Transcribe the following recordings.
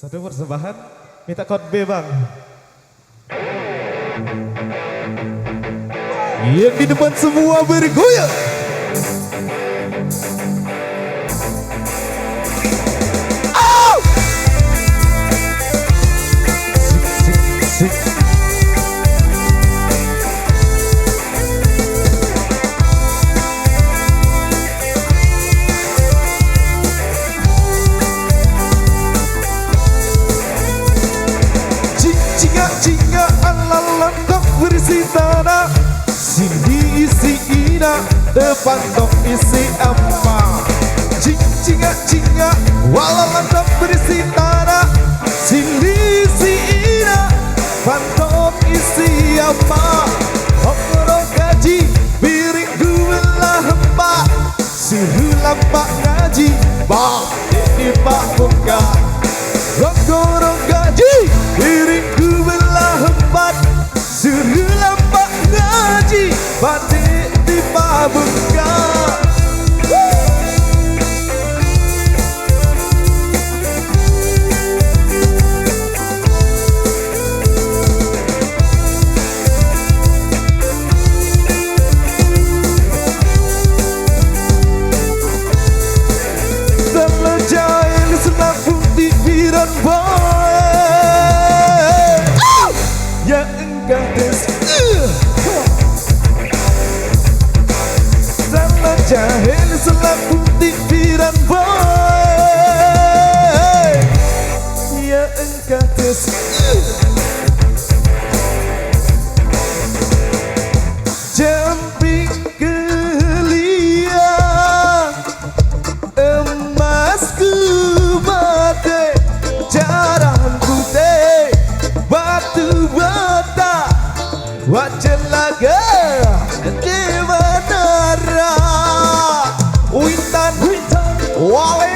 Satu persembahan, minta kode B bang. Yang di depan semua bergoyang. Jika ala kok bersih tanah, sini isi ina, depan kok isi apa? Jika ala kok bersih tanah, sini isi ina, depan kok isi apa? Okorong gaji, piring dua hempa, suruh lampak ngaji, bah ini pak buka. Okorong gaji, piring dua hempat, suruh lampak ngaji, batik di pabuka. Dalam jahil senang di piran boy, ya engkau dalam jahil selaku pikiran boy, ya engkau jamping geliang emasku batik jarang putih batu bata wajah laga di menara wintan wale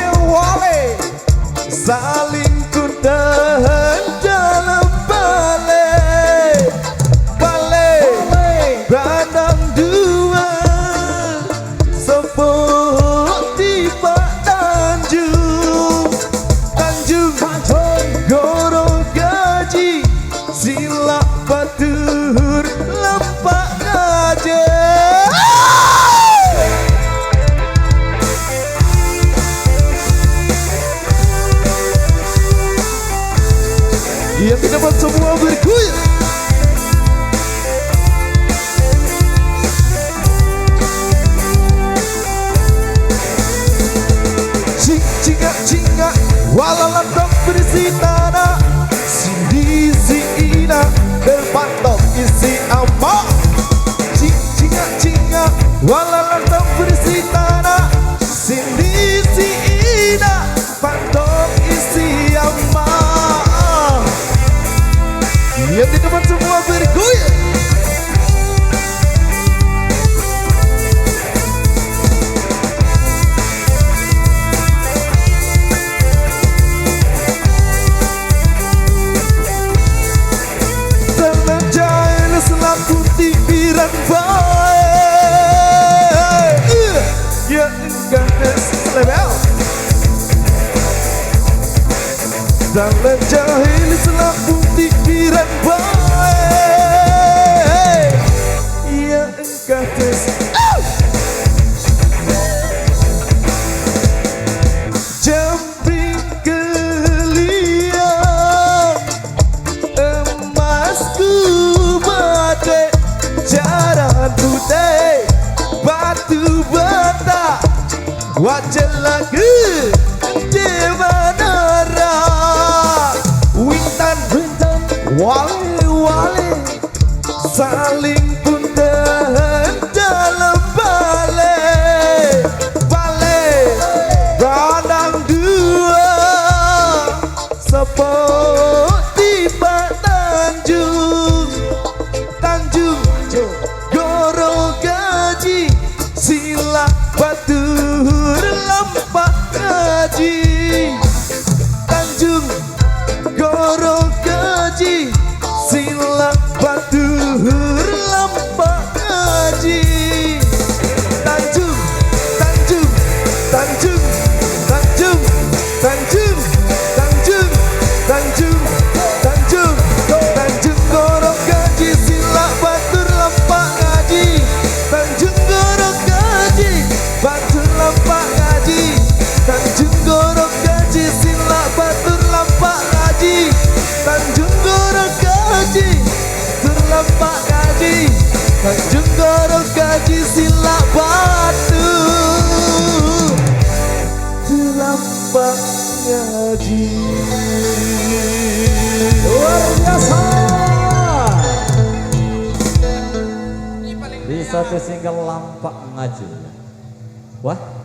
saling kuntahan dalam balai berandang dua sepuluh di Tanjung gorong gaji sila batur lempak ngaji. Yang tidak dapat semua bergoyang. Jika walalan dok berisi tanah, sini si ina, depan dok isi apa? Jika walalan dok berisi tanah, sini si ina, depan dok isi apa? Yang di depan semua bergoyang. Selaku pikiran baik, ya enggak selebel. Dalam jahil selaku pikiran baik, ya enggak jamping geliang emasku jaran putih batu bata wajah lagu di menara wintan wale saling pundahan dalam balai berandang dua sepuluh di Tanjung gorong gaji sila batur lempak ngaji Tanjung gorong gaji Tanjung Goro Kaji Sila Batu Telapak Ngaji. Luar biasa. Di satu single Lampak Ngaji. Wah.